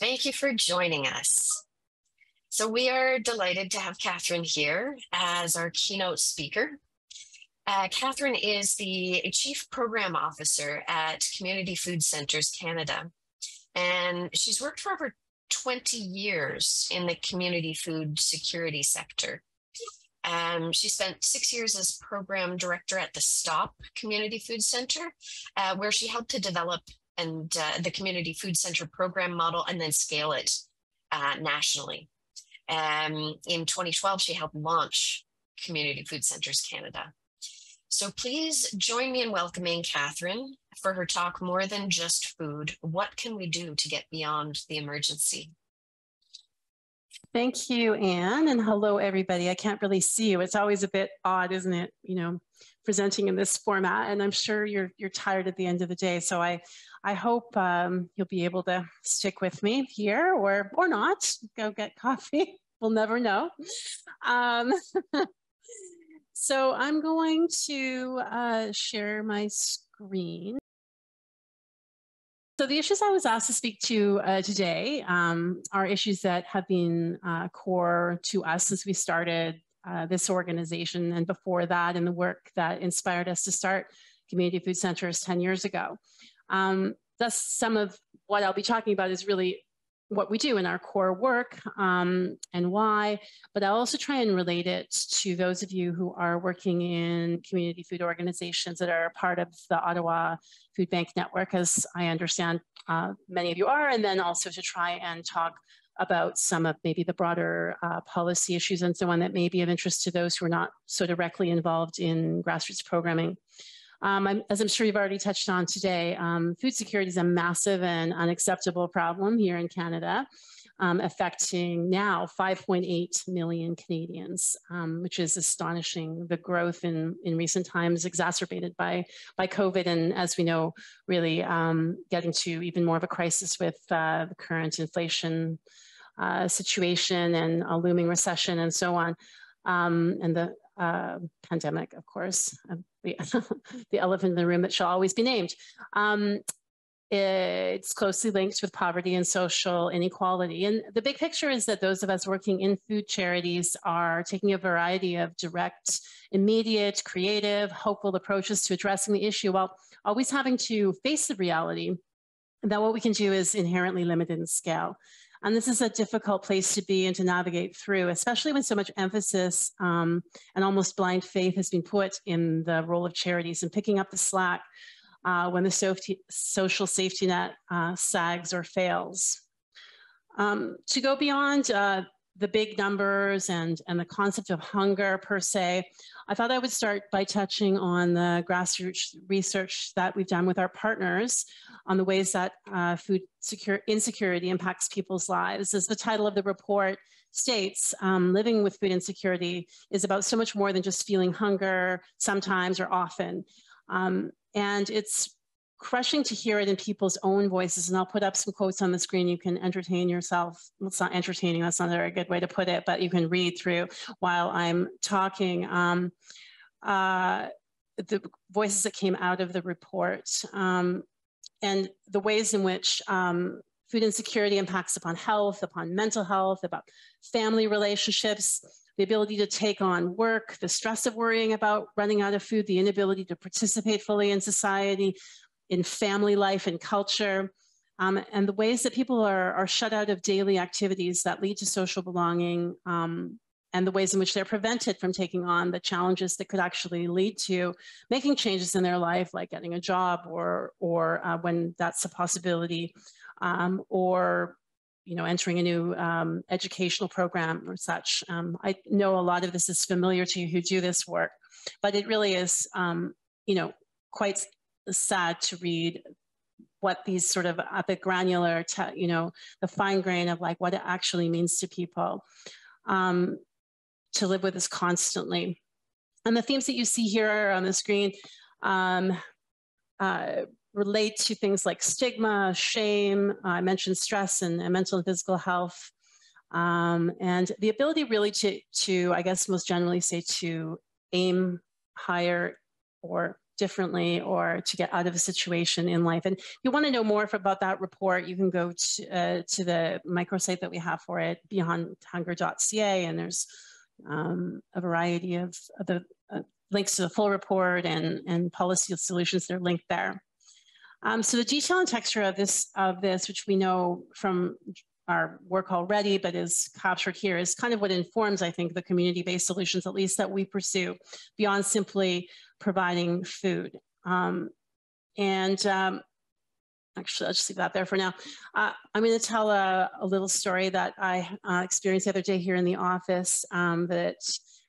Thank you for joining us. So we are delighted to have Kathryn here as our keynote speaker. Kathryn is the Chief Program Officer at Community Food Centres Canada, and she's worked for over 20 years in the community food security sector. She spent 6 years as program director at the STOP Community Food Centre, where she helped to develop the Community Food Centre program model and then scale it nationally. In 2012, she helped launch Community Food Centres Canada. So please join me in welcoming Kathryn for her talk, More Than Just Food, What Can We Do to Get Beyond the Emergency? Thank you, Anne, and hello, everybody. I can't really see you. It's always a bit odd, isn't it, presenting in this format, and I'm sure you're tired at the end of the day. So I hope you'll be able to stick with me here or not. Go get coffee. We'll never know. So I'm going to share my screen. So the issues I was asked to speak to today are issues that have been core to us since we started this organization, and before that in the work that inspired us to start Community Food Centres 10 years ago. Thus, some of what I'll be talking about is really what we do in our core work and why, but I'll also try and relate it to those of you who are working in community food organizations that are part of the Ottawa Food Bank Network, as I understand many of you are, and then also to try and talk about some of maybe the broader policy issues and so on that may be of interest to those who are not so directly involved in grassroots programming. As I'm sure you've already touched on today, food security is a massive and unacceptable problem here in Canada, affecting now 5.8 million Canadians, which is astonishing. The growth in recent times exacerbated by COVID, and as we know, really getting to even more of a crisis with the current inflation situation and a looming recession and so on, and the pandemic, of course, the elephant in the room that shall always be named. It's closely linked with poverty and social inequality. And the big picture is that those of us working in food charities are taking a variety of direct, immediate, creative, hopeful approaches to addressing the issue, while always having to face the reality that what we can do is inherently limited in scale. And this is a difficult place to be and to navigate through, especially when so much emphasis and almost blind faith has been put in the role of charities and picking up the slack when the social safety net sags or fails. To go beyond the big numbers and the concept of hunger per se, I thought I would start by touching on the grassroots research that we've done with our partners on the ways that food insecurity impacts people's lives. As the title of the report states, living with food insecurity is about so much more than just feeling hunger sometimes or often. And it's crushing to hear it in people's own voices. And I'll put up some quotes on the screen. You can entertain yourself. Well, it's not entertaining, that's not a very good way to put it, but you can read through while I'm talking. The voices that came out of the report and the ways in which food insecurity impacts upon health, upon mental health, about family relationships, the ability to take on work, the stress of worrying about running out of food, the inability to participate fully in society, in family life and culture, and the ways that people are shut out of daily activities that lead to social belonging, and the ways in which they're prevented from taking on the challenges that could actually lead to making changes in their life, like getting a job or when that's a possibility, or entering a new educational program or such. I know a lot of this is familiar to you who do this work, but it really is, quite sad to read what these sort of at the granular, the fine grain of like what it actually means to people to live with this constantly. And the themes that you see here on the screen relate to things like stigma, shame. I mentioned stress and mental and physical health, and the ability really to, I guess most generally say, to aim higher or differently or to get out of a situation in life. And if you want to know more about that report, you can go to the microsite that we have for it, beyondhunger.ca, and there's a variety of the links to the full report and policy solutions that are linked there. So the detail and texture of this, which we know from our work already, but is captured here, is kind of what informs, I think, the community-based solutions, at least that we pursue, beyond simply providing food. Actually, I'll just leave that there for now. I'm going to tell a little story that I experienced the other day here in the office.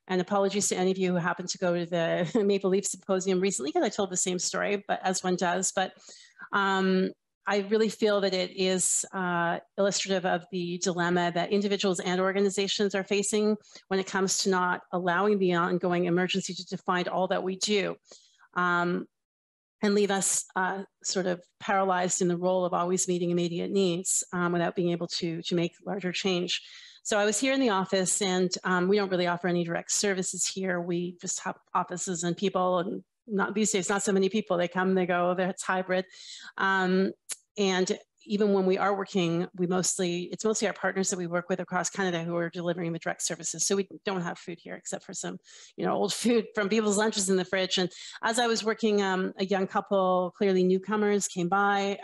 And apologies to any of you who happened to go to the Maple Leaf Symposium recently, because I told the same story, but as one does. But I really feel that it is illustrative of the dilemma that individuals and organizations are facing when it comes to not allowing the ongoing emergency to define all that we do, and leave us sort of paralyzed in the role of always meeting immediate needs without being able to make larger change. So I was here in the office, and we don't really offer any direct services here. We just have offices and people, and not these days, not so many people. They come, they go, it's hybrid. And even when we are working, it's mostly our partners that we work with across Canada who are delivering the direct services. So we don't have food here except for some, old food from people's lunches in the fridge. And as I was working, a young couple, clearly newcomers, came by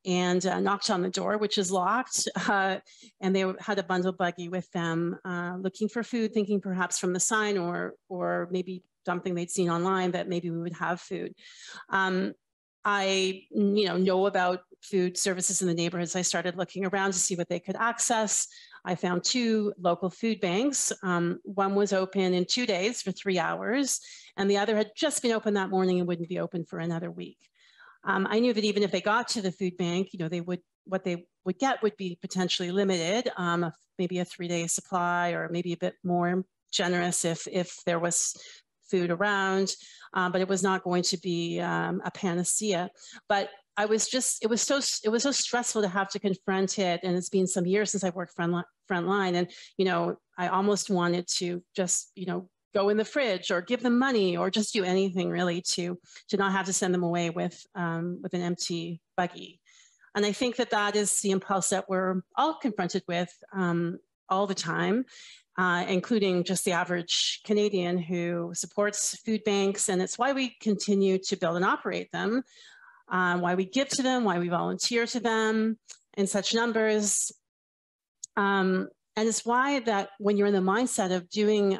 and knocked on the door, which is locked. And they had a bundle buggy with them, looking for food, thinking perhaps from the sign or maybe something they'd seen online that maybe we would have food. I know about food services in the neighborhoods. I started looking around to see what they could access. I found 2 local food banks. One was open in 2 days for 3 hours, and the other had just been open that morning and wouldn't be open for another week. I knew that even if they got to the food bank, what they would get would be potentially limited, maybe a 3-day supply, or maybe a bit more generous if there was food around, but it was not going to be a panacea. But it was so stressful to have to confront it, and it's been some years since I worked frontline, and I almost wanted to just go in the fridge or give them money or just do anything really to not have to send them away with an empty buggy. And I think that is the impulse that we're all confronted with all the time. Including just the average Canadian who supports food banks. And it's why we continue to build and operate them, why we give to them, why we volunteer to them in such numbers. And it's why that when you're in the mindset of doing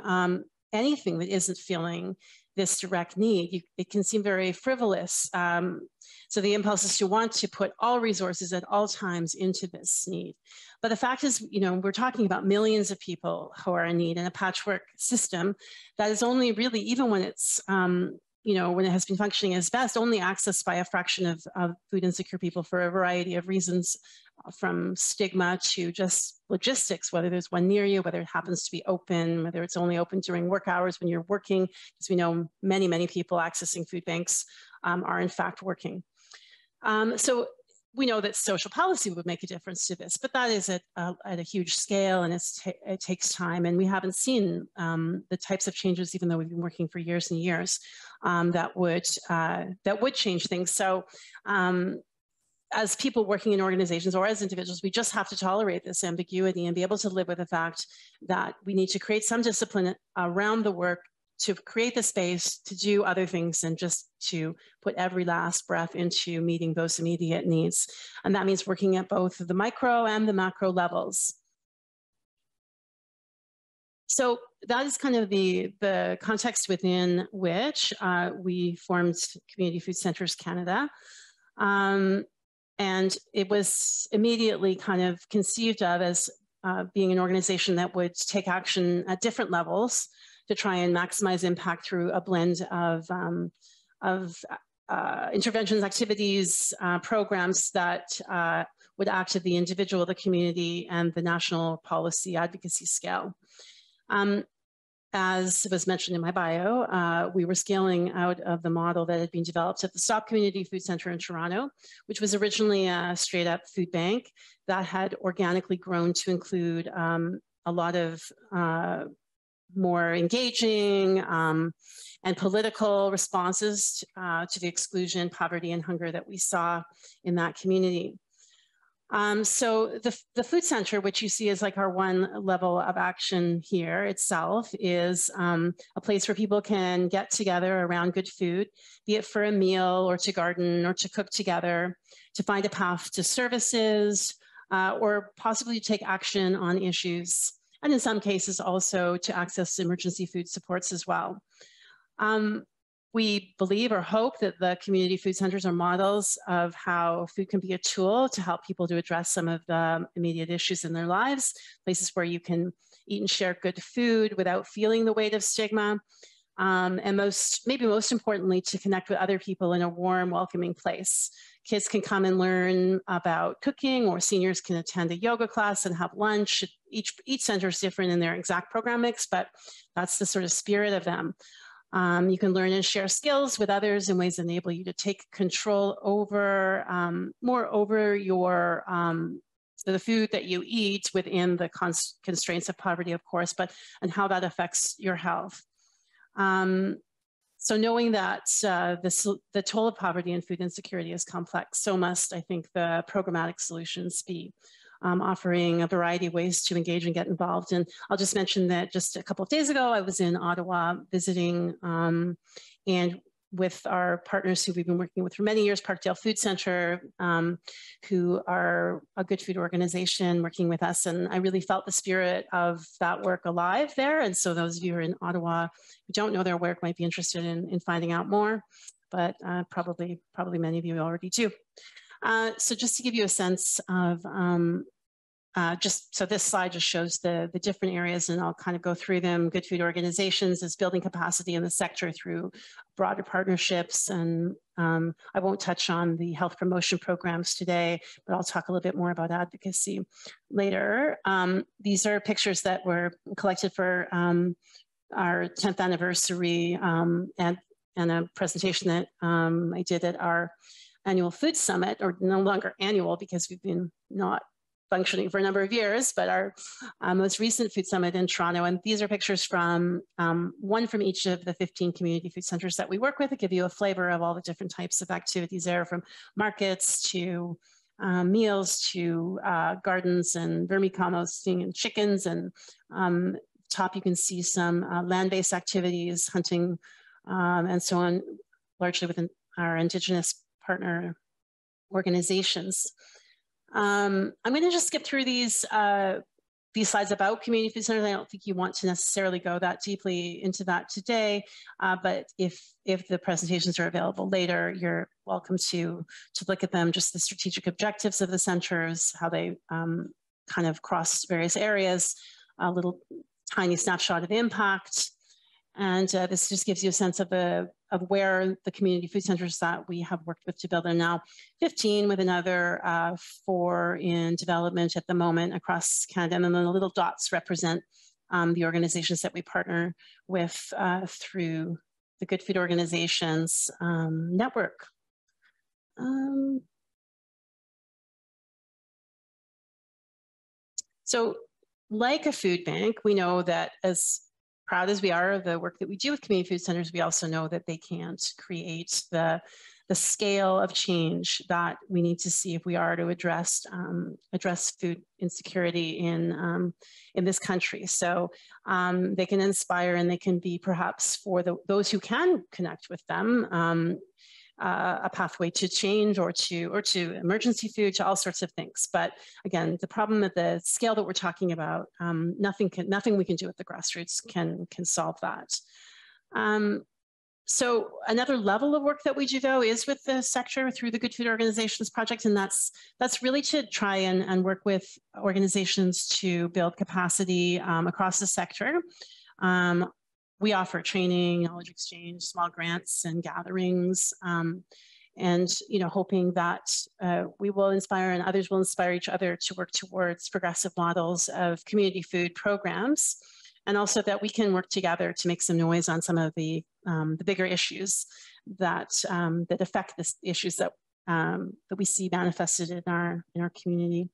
anything that isn't filling this direct need, it can seem very frivolous. So the impulse is to want to put all resources at all times into this need. But the fact is, we're talking about millions of people who are in need in a patchwork system that is only really, even when it's, when it has been functioning as best, only accessed by a fraction of food insecure people for a variety of reasons, from stigma to just logistics, whether there's one near you, whether it happens to be open, whether it's only open during work hours when you're working, because we know many, many people accessing food banks are in fact working. So we know that social policy would make a difference to this, but that is at a huge scale, and it takes time. And we haven't seen the types of changes, even though we've been working for years and years, that would change things. So as people working in organizations or as individuals, we just have to tolerate this ambiguity and be able to live with the fact that we need to create some discipline around the work to create the space to do other things than just to put every last breath into meeting those immediate needs. And that means working at both the micro and the macro levels. So that is kind of the context within which we formed Community Food Centres Canada. And it was immediately kind of conceived of as being an organization that would take action at different levels to try and maximize impact through a blend of interventions, activities, programs that would act at the individual, the community, and the national policy advocacy scale. As was mentioned in my bio, we were scaling out of the model that had been developed at the Stop Community Food Centre in Toronto, which was originally a straight up food bank that had organically grown to include a lot of more engaging and political responses to the exclusion, poverty, and hunger that we saw in that community. So the food center, which you see as like our one level of action here itself, is a place where people can get together around good food, be it for a meal or to garden or to cook together, to find a path to services, or possibly to take action on issues, and in some cases also to access emergency food supports as well. We believe or hope that the community food centers are models of how food can be a tool to help people to address some of the immediate issues in their lives, places where you can eat and share good food without feeling the weight of stigma, and maybe most importantly, to connect with other people in a warm, welcoming place. Kids can come and learn about cooking, or seniors can attend a yoga class and have lunch. Each center is different in their exact program mix, but that's the sort of spirit of them. You can learn and share skills with others in ways that enable you to take control over, more over your, the food that you eat within the constraints of poverty, of course, and how that affects your health. So knowing that the toll of poverty and food insecurity is complex, so must, I think, the programmatic solutions be. Offering a variety of ways to engage and get involved. And I'll just mention that just a couple of days ago, I was in Ottawa visiting and with our partners who we've been working with for many years, Parkdale Food Center, who are a good food organization working with us. And I really felt the spirit of that work alive there. And so those of you who are in Ottawa who don't know their work might be interested in finding out more, but probably many of you already do. So just to give you a sense of, so this slide just shows the different areas, and I'll kind of go through them. Good food organizations is building capacity in the sector through broader partnerships. And I won't touch on the health promotion programs today, but I'll talk a little bit more about advocacy later. These are pictures that were collected for our 10th anniversary and a presentation that I did at our annual food summit, or no longer annual because we've been not functioning for a number of years, but our most recent food summit in Toronto. And these are pictures from one from each of the 15 community food centers that we work with to give you a flavor of all the different types of activities there, from markets to meals to gardens and vermicomposting and chickens. And top you can see some land-based activities, hunting, and so on, largely within our Indigenous partner organizations. I'm going to just skip through these slides about community food centers. I don't think you want to necessarily go that deeply into that today, but if the presentations are available later, you're welcome to look at them, just the strategic objectives of the centers, how they kind of cross various areas, a little tiny snapshot of impact. And this just gives you a sense of where the community food centers that we have worked with to build are now 15, with another 4 in development at the moment across Canada. And then the little dots represent the organizations that we partner with through the Good Food Organizations network. So like a food bank, we know that as proud as we are of the work that we do with community food centers, we also know that they can't create the scale of change that we need to see if we are to address food insecurity in this country. So they can inspire, and they can be perhaps for those who can connect with them, a pathway to change or to emergency food, to all sorts of things. But again, the problem at the scale that we're talking about, nothing we can do at the grassroots can solve that. So another level of work that we do, though, is with the sector through the Good Food Organizations Project, and that's really to try and work with organizations to build capacity across the sector. We offer training, knowledge exchange, small grants and gatherings, and hoping that we will inspire and others will inspire each other to work towards progressive models of community food programs, and also that we can work together to make some noise on some of the bigger issues that affect the issues that we see manifested in our community.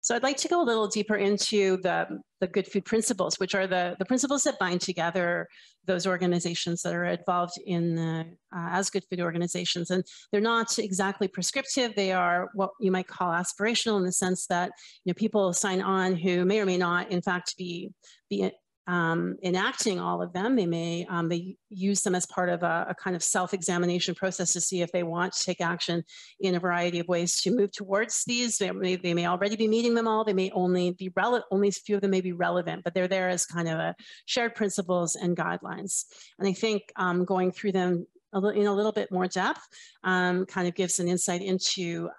So I'd like to go a little deeper into the good food principles, which are the principles that bind together those organizations that are involved in as good food organizations. And they're not exactly prescriptive. They are what you might call aspirational, in the sense that people sign on who may or may not, in fact, be enacting all of them. They may they use them as part of a kind of self-examination process to see if they want to take action in a variety of ways to move towards these. They may already be meeting them all. They may only be relevant, only a few of them may be relevant, but they're there as kind of a shared principles and guidelines. And I think going through them in a little bit more depth kind of gives an insight into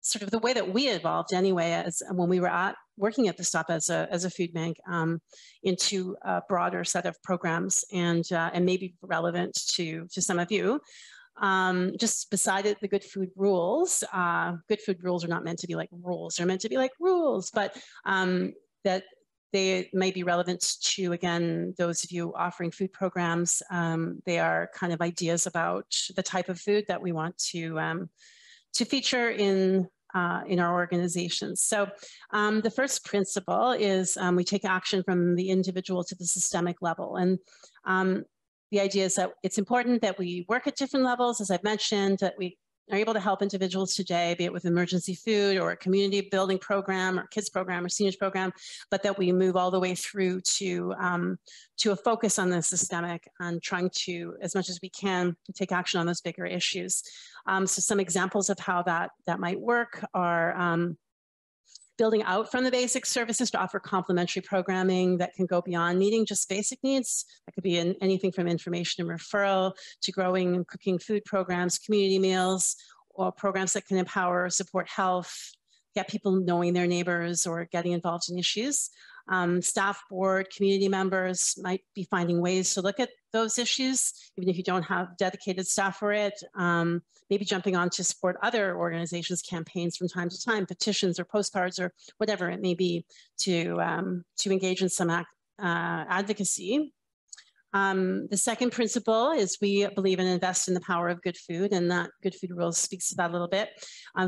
sort of the way that we evolved anyway, as when we were working at the Stop as a food bank, into a broader set of programs and maybe relevant to some of you. Just beside it, the good food rules. Good food rules are not meant to be like rules; they're meant to be like rules, but that they may be relevant to, again, those of you offering food programs. They are kind of ideas about the type of food that we want to feature in our organizations. So the first principle is we take action from the individual to the systemic level. And the idea is that it's important that we work at different levels, as I've mentioned, that we are able to help individuals today, be it with emergency food or a community building program or kids program or seniors program, but that we move all the way through to a focus on the systemic and trying to, as much as we can, take action on those bigger issues. So some examples of how that might work are building out from the basic services to offer complementary programming that can go beyond meeting just basic needs. That could be anything from information and referral to growing and cooking food programs, community meals, or programs that can empower or support health, get people knowing their neighbors or getting involved in issues. Staff, board, community members might be finding ways to look at those issues, even if you don't have dedicated staff for it. Maybe jumping on to support other organizations' campaigns from time to time, petitions or postcards or whatever it may be, to engage in some advocacy. The second principle is we believe and invest in the power of good food, and that Good Food Rules speaks to that a little bit.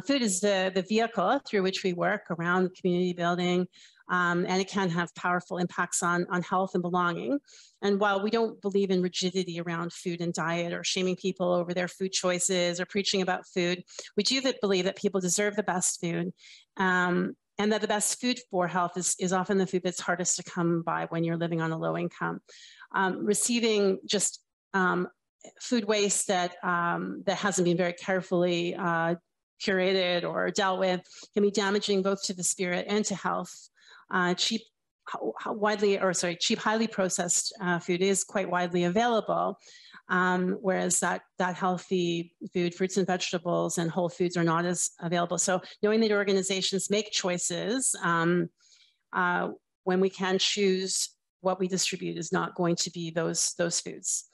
Food is the vehicle through which we work around community building, and it can have powerful impacts on health and belonging. And while we don't believe in rigidity around food and diet or shaming people over their food choices or preaching about food, we do believe that people deserve the best food, and that the best food for health is often the food that's hardest to come by when you're living on a low income. Receiving just food waste that hasn't been very carefully curated or dealt with can be damaging both to the spirit and to health. Cheap, highly processed food is quite widely available, whereas that healthy food, fruits and vegetables and whole foods, are not as available. So knowing that organizations make choices when we can choose what we distribute is not going to be those foods.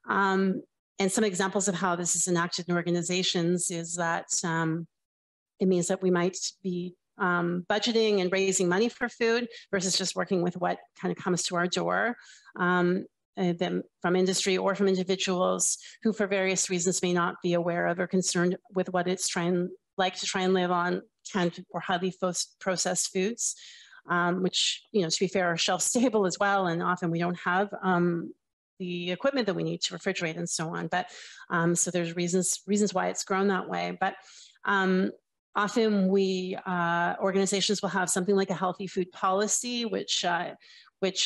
And some examples of how this is enacted in organizations is that it means that we might be budgeting and raising money for food versus just working with what kind of comes to our door, them from industry or from individuals who for various reasons may not be aware of or concerned with what it's trying to live on canned or highly processed foods, which, to be fair, are shelf stable as well, and often we don't have the equipment that we need to refrigerate and so on. But so there's reasons why it's grown that way. But often organizations will have something like a healthy food policy, which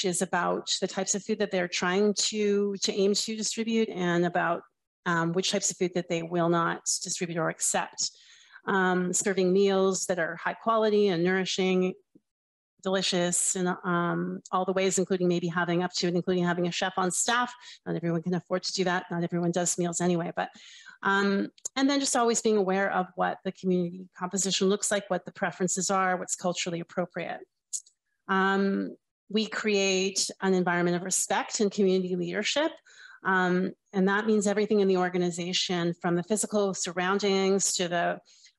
is about the types of food that they're trying to aim to distribute, and about which types of food that they will not distribute or accept. Serving meals that are high quality and nourishing, delicious, and all the ways, including maybe having a chef on staff. Not everyone can afford to do that. Not everyone does meals anyway, but and then just always being aware of what the community composition looks like, what the preferences are, what's culturally appropriate. We create an environment of respect and community leadership. And that means everything in the organization, from the physical surroundings to the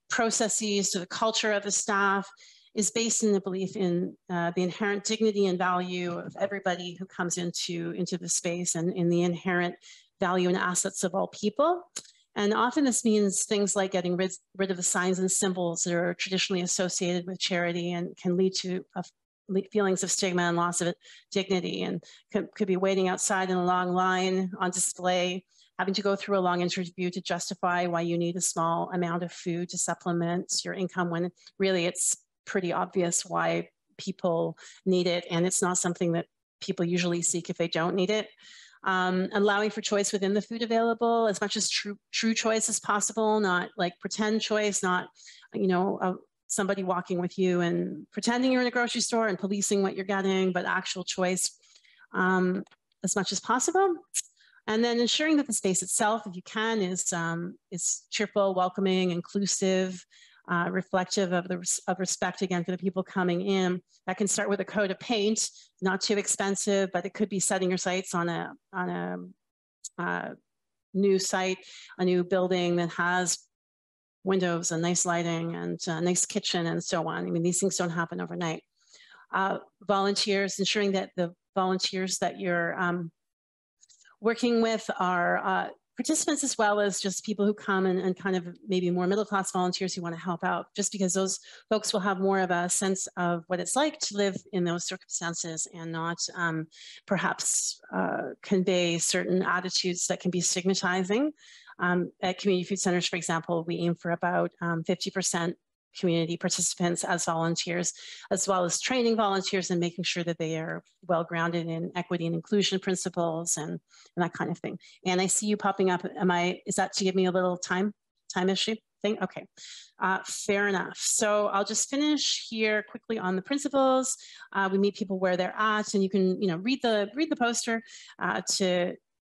processes to the culture of the staff, is based in the belief in the inherent dignity and value of everybody who comes into the space, and in the inherent value and assets of all people. And often this means things like getting rid of the signs and symbols that are traditionally associated with charity and can lead to feelings of stigma and loss of dignity, and could be waiting outside in a long line on display, having to go through a long interview to justify why you need a small amount of food to supplement your income, when really it's pretty obvious why people need it, and it's not something that people usually seek if they don't need it. Allowing for choice within the food available, as much as true choice as possible, not like pretend choice, not, somebody walking with you and pretending you're in a grocery store and policing what you're getting, but actual choice as much as possible. And then ensuring that the space itself, if you can, is cheerful, welcoming, inclusive, reflective of respect, again, for the people coming in. That can start with a coat of paint, not too expensive, but it could be setting your sights on a new site, a new building that has windows and nice lighting and a nice kitchen and so on. I mean, these things don't happen overnight. Volunteers, ensuring that the volunteers that you're working with are participants, as well as just people who come and kind of maybe more middle-class volunteers who want to help out, just because those folks will have more of a sense of what it's like to live in those circumstances and not perhaps convey certain attitudes that can be stigmatizing. At community food centers, for example, we aim for about 50% community participants as volunteers, as well as training volunteers and making sure that they are well-grounded in equity and inclusion principles and that kind of thing. And I see you popping up. Is that to give me a little time issue thing? Okay, fair enough. So I'll just finish here quickly on the principles. We meet people where they're at, and you can read the poster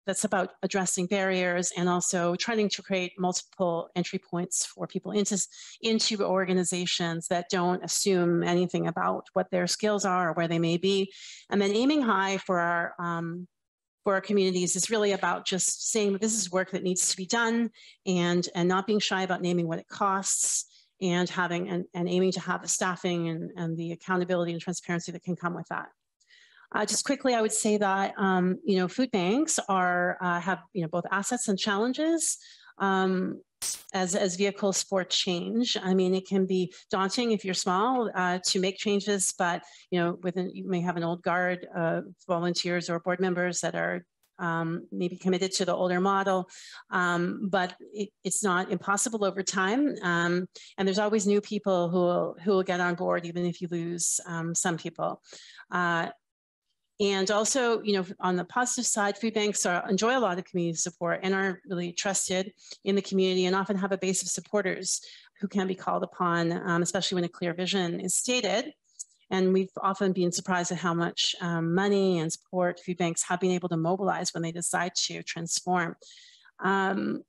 that's about addressing barriers and also trying to create multiple entry points for people into organizations that don't assume anything about what their skills are or where they may be. And then aiming high for our communities is really about just saying that this is work that needs to be done, and not being shy about naming what it costs, and having and aiming to have the staffing and the accountability and transparency that can come with that. Just quickly, I would say that food banks have both assets and challenges as vehicles for change. I mean, it can be daunting if you're small to make changes, but you may have an old guard of volunteers or board members that are maybe committed to the older model, but it's not impossible over time. And there's always new people who will get on board, even if you lose some people. And also, on the positive side, food banks enjoy a lot of community support and are really trusted in the community, and often have a base of supporters who can be called upon, especially when a clear vision is stated. And we've often been surprised at how much money and support food banks have been able to mobilize when they decide to transform. And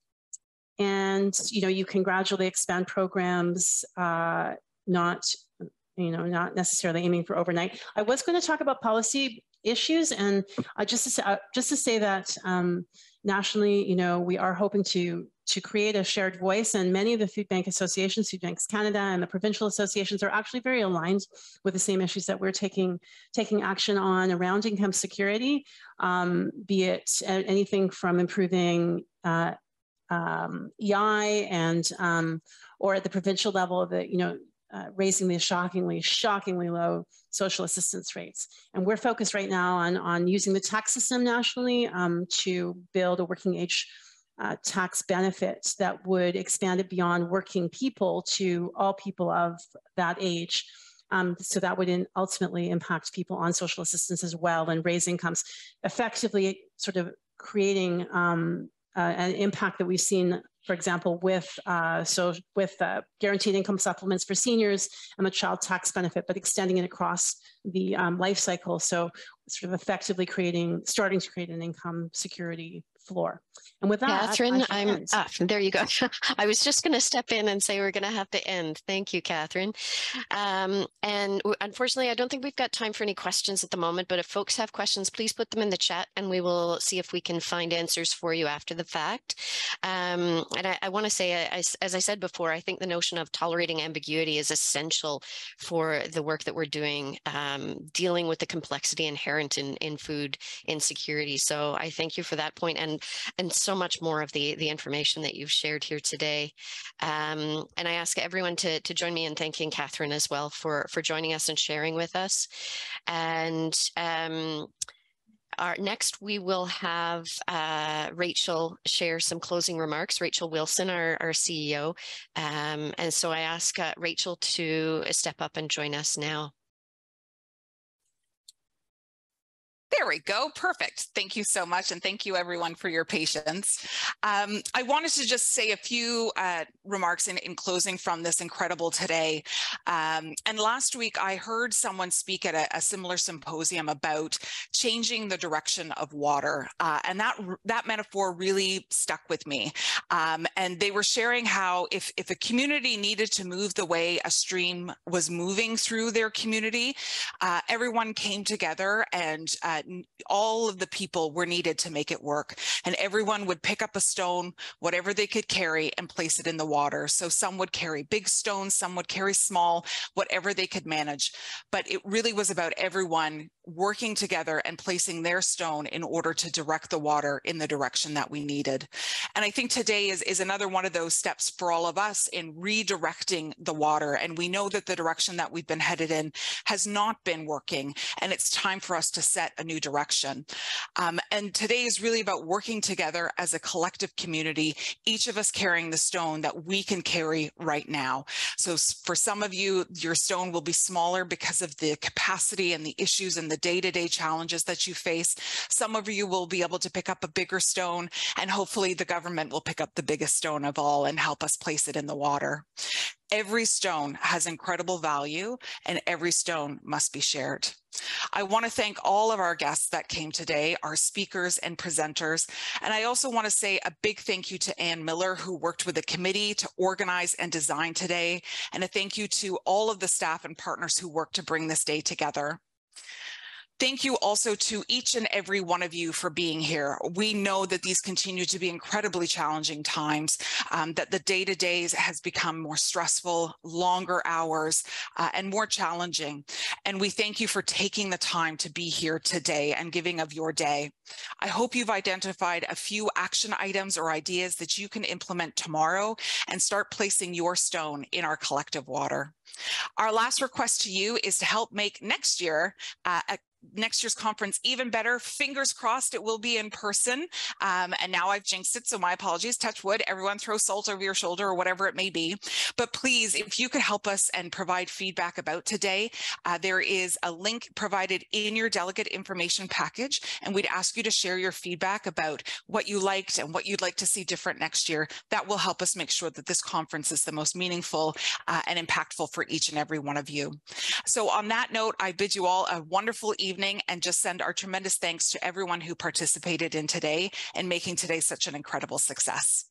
you can gradually expand programs, not necessarily aiming for overnight. I was going to talk about policy issues, and just to say that nationally, we are hoping to create a shared voice, and many of the food bank associations, Food Banks Canada and the provincial associations, are actually very aligned with the same issues that we're taking action on around income security, be it anything from improving EI and or at the provincial level of the raising the shockingly low social assistance rates. And we're focused right now on using the tax system nationally to build a working age tax benefit that would expand it beyond working people to all people of that age. So that would ultimately impact people on social assistance as well, and raise incomes, effectively sort of creating an impact that we've seen, for example, with guaranteed income supplements for seniors and the child tax benefit, but extending it across the life cycle. So sort of effectively starting to create an income security floor. And with that, Kathryn, there you go. I was just going to step in and say we're going to have to end. Thank you, Kathryn. And unfortunately, I don't think we've got time for any questions at the moment, but if folks have questions, please put them in the chat and we will see if we can find answers for you after the fact. And I want to say, as I said before, I think the notion of tolerating ambiguity is essential for the work that we're doing, dealing with the complexity inherent in food insecurity. So I thank you for that point. And and so much more of the information that you've shared here today. And I ask everyone to join me in thanking Kathryn as well for joining us and sharing with us. And next, we will have Rachel share some closing remarks. Rachel Wilson, our CEO. And so I ask Rachel to step up and join us now. There we go. Perfect. Thank you so much. And thank you everyone for your patience. I wanted to just say a few remarks in closing from this incredible today. And last week I heard someone speak at a similar symposium about changing the direction of water. And that metaphor really stuck with me. And they were sharing how if a community needed to move the way a stream was moving through their community, everyone came together and all of the people were needed to make it work. And everyone would pick up a stone, whatever they could carry, and place it in the water. So some would carry big stones, some would carry small, whatever they could manage. But it really was about everyone working together and placing their stone in order to direct the water in the direction that we needed. And I think today is another one of those steps for all of us in redirecting the water. And we know that the direction that we've been headed in has not been working, and it's time for us to set a new direction. And today is really about working together as a collective community, each of us carrying the stone that we can carry right now. So for some of you, your stone will be smaller because of the capacity and the issues and the day-to-day challenges that you face. Some of you will be able to pick up a bigger stone, and hopefully the government will pick up the biggest stone of all and help us place it in the water. Every stone has incredible value, and every stone must be shared. I want to thank all of our guests that came today, our speakers and presenters. And I also want to say a big thank you to Ann Miller, who worked with the committee to organize and design today. And a thank you to all of the staff and partners who worked to bring this day together. Thank you also to each and every one of you for being here. We know that these continue to be incredibly challenging times, that the day-to-day has become more stressful, longer hours, and more challenging. And we thank you for taking the time to be here today and giving of your day. I hope you've identified a few action items or ideas that you can implement tomorrow and start placing your stone in our collective water. Our last request to you is to help make next year's conference even better. Fingers crossed it will be in person. And now I've jinxed it, so my apologies. Touch wood, everyone throw salt over your shoulder or whatever it may be. But please, if you could help us and provide feedback about today, there is a link provided in your delegate information package, and we'd ask you to share your feedback about what you liked and what you'd like to see different next year. That will help us make sure that this conference is the most meaningful and impactful for each and every one of you. So on that note, I bid you all a wonderful evening and just send our tremendous thanks to everyone who participated in today and making today such an incredible success.